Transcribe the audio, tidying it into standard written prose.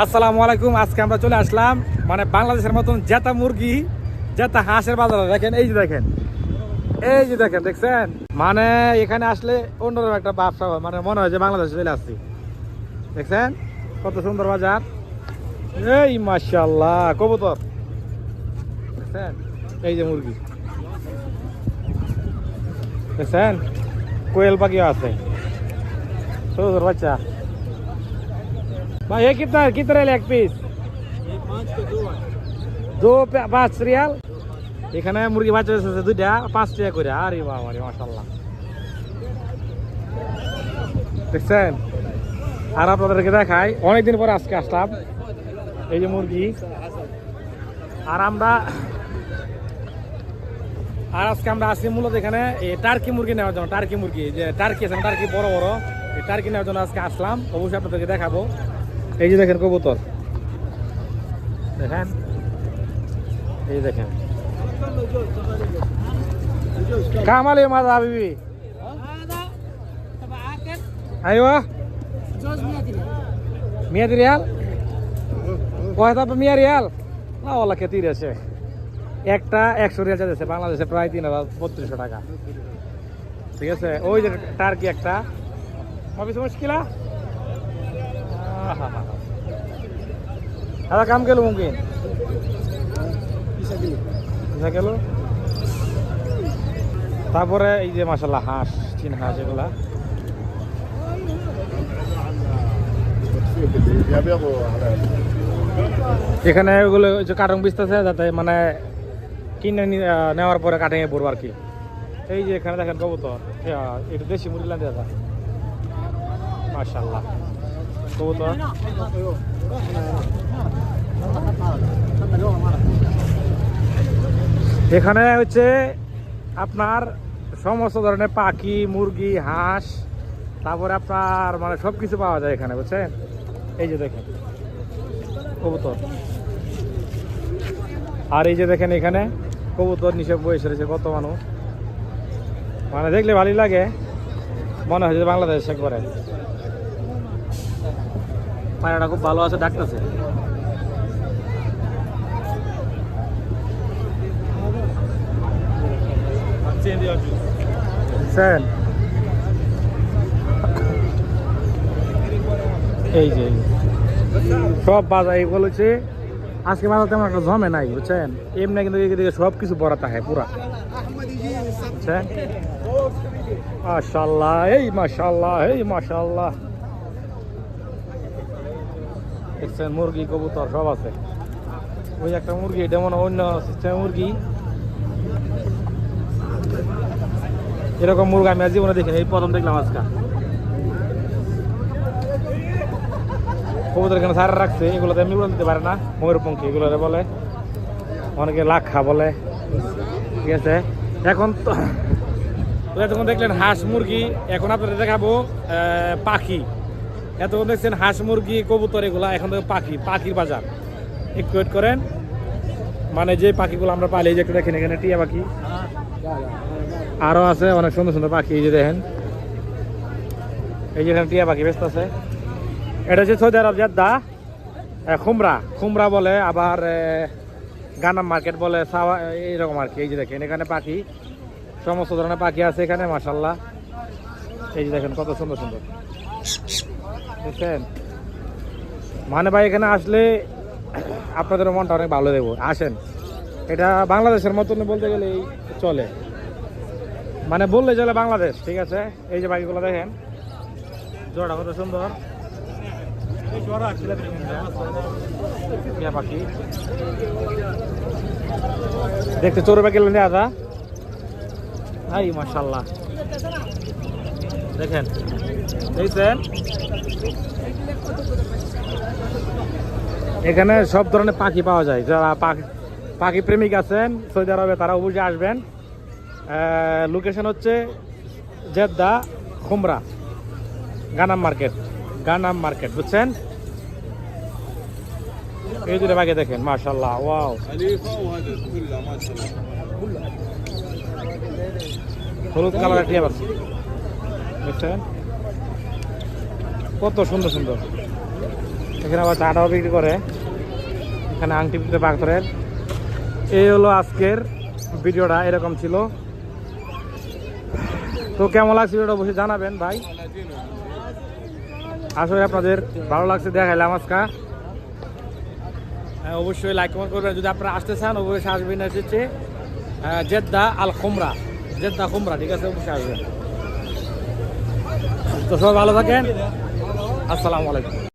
আসসালামু আলাইকুম। আজকে আমরা চলে আসলাম মানে বাংলাদেশের মতন জেতা মুরগি জেতা হাঁসের বাজারে। দেখেন এই যে দেখেন দেখছেন, মানে এখানে আসলে অন্যরকম একটা ব্যবসা, মানে মনে হয় যে বাংলাদেশে চলে আসছি। দেখছেন কত সুন্দর বাজার। এই মাশাআল্লাহ কবুতর দেখছেন, এই যে মুরগি দেখছেন, কোয়েল পাখিও আছে, ছোট বাচ্চা। भाई ये कितना एक पीस? 5 রিয়াল। এখানে মুরগি বাচ্চা আছে দুইটা 5 টাকা করে। আরে বাবা রে মাশাআল্লাহ দেখছেন। আর আপনাদেরকে দেখাই, অনেকদিন পরে আজকে আসলাম। এই যে মুরগি, আর আজকে আমরা আসছি মূলত এখানে টার্কি মুরগি নেওয়ার জন্য। টার্কি মুরগি যে টার্কি আছে, টার্কি বড় বড়, এই টার্কি নেওয়ার জন্য আজকে আসলাম। অবশ্যই আপনাদেরকে দেখাবো। এই যে দেখেন কবুতর দেখেন, এই দেখেন কামাল মাদা বিবি। আইওয়া মিয়া রিয়াল কয়টা মিয়া রিয়াল না ওলা কে 30 আছে। একটা 100 রিয়াল যাচ্ছে বাংলাদেশে, প্রায় 3200 টাকা। ঠিক আছে, ওই যে টার্কি একটা মাবিস মুশকিলা। ada kam kilo mungkin bisa kilo. তারপরে এই যে মাশাআল্লাহ হাঁস, চীন হাঁস এগুলা। এখানে ওগুলো কাটং বিস্তাছে যাতে মানে কিনে নেওয়ার পরে কাটিংয়ে পড়বো আর কি। এই যে এখানে দেখেন কবুতর, এটা দেশি মুরগি লান দেওয়া মাশাআল্লাহ কবুতর। এখানে হচ্ছে আপনার সমস্ত ধরনের পাখি, মুরগি, হাঁস, তারপরে আপনার মানে সবকিছু পাওয়া যায় এখানে, বুঝছেন। এই যে দেখেন কবুতর, আর এই যে দেখেন এখানে কবুতর নিচে বসে রয়েছে কত মানুষ, মানে দেখলে ভালোই লাগে, মনে হয় যে বাংলাদেশ একবারে। পায়রাটা খুব ভালো আছে, ডাকতেছে। এই যে সব বাজার এই বলেছে আজকে বাজার তেমন একটা জমে নাই, বুঝছেন। এমনি কিন্তু এদিকে সব কিছু বড় থাকে পুরা, বুঝছেন। মাশাআল্লাহ, এই মাশাআল্লাহ, এই মাশাআল্লাহ দেখছেন, মুরগি কবুতর সব আছে। ওই একটা মুরগি, এটা মনে অন্য সিস্টেম মুরগি। এরকম মুরগি আমি জীবনে দেখিনি, এই প্রথম দেখলাম আজকে। কবুতর এখানে সারা রাখছে, এগুলোতে এমনি উড়ান দিতে পারে না, ময়ূরপঙ্খী এগুলো বলে, অনেকে লাক্ষা বলে। ঠিক আছে, এখন তো এতক্ষণ দেখলেন হাঁস মুরগি, এখন আপনাদের দেখাবো পাখি। এতক্ষণ দেখছেন হাঁস মুরগি কবুতর এগুলা, এখন দেখো পাখি, পাখির বাজার। একটু ওয়েট করেন, মানে যে পাখিগুলো আমরা পালি, এই যে একটু দেখেন এখানে টিয়া পাখি আরো আছে, অনেক সুন্দর সুন্দর পাখি। এই যে দেখেন, এই যে এখানে টিয়া পাখি ব্যস্ত আছে। এটা হচ্ছে সৌদি আরব জেদ্দা খুমরা বলে, আবার গানাম মার্কেট বলে, এইরকম আর কি। এই যে দেখেন এখানে পাখি, সমস্ত ধরনের পাখি আছে এখানে মাশাআল্লাহ। এই যে দেখেন কত সুন্দর সুন্দর, বুঝছেন। মানে ভাই এখানে আসলে আপনাদের মনটা অনেক ভালো দেবো, আসেন। এটা বাংলাদেশের মতন বলতে গেলে চলে, মানে বললে চলে বাংলাদেশ। ঠিক আছে, এই যে পাখিগুলো দেখেন, জোড়া কত সুন্দর পাখি দেখতে। চোর পাখি দাদা, হাই মাশাআল্লাহ দেখেন, দেখছেন এখানে সব ধরনের পাখি পাওয়া যায়। যারা পাখি প্রেমিক আছেন সৌদি আরবে, তারা অবশ্যই আসবেন। লোকেশন হচ্ছে জেদ্দা খুমরা গানাম মার্কেট, বুঝছেন। এই দুটো পাখি দেখেন মাশাআল্লাহ, ওয়াও হলুদ কালার টিয়া পাখি, বুঝছেন কত সুন্দর সুন্দর। এখানে আবার চাটাও বিক্রি করে, এখানে আংটি বিক্রি পাথরের। এই হলো আজকের ভিডিওটা, এরকম ছিল। তো কেমন লাগছে ভিডিওটা অবশ্যই জানাবেন ভাই। আসলে আপনাদের ভালো লাগছে দেখাইলাম আজকে। অবশ্যই লাইক কমেন্ট করবেন, যদি আপনারা আসতে চান অবশ্যই আসবেন। হচ্ছে জেদ্দা আল খুমরা, জেদ্দা খুমরা, ঠিক আছে, অবশ্যই আসবেন। তো সবাই ভালো থাকেন, আসসালামু আলাইকুম।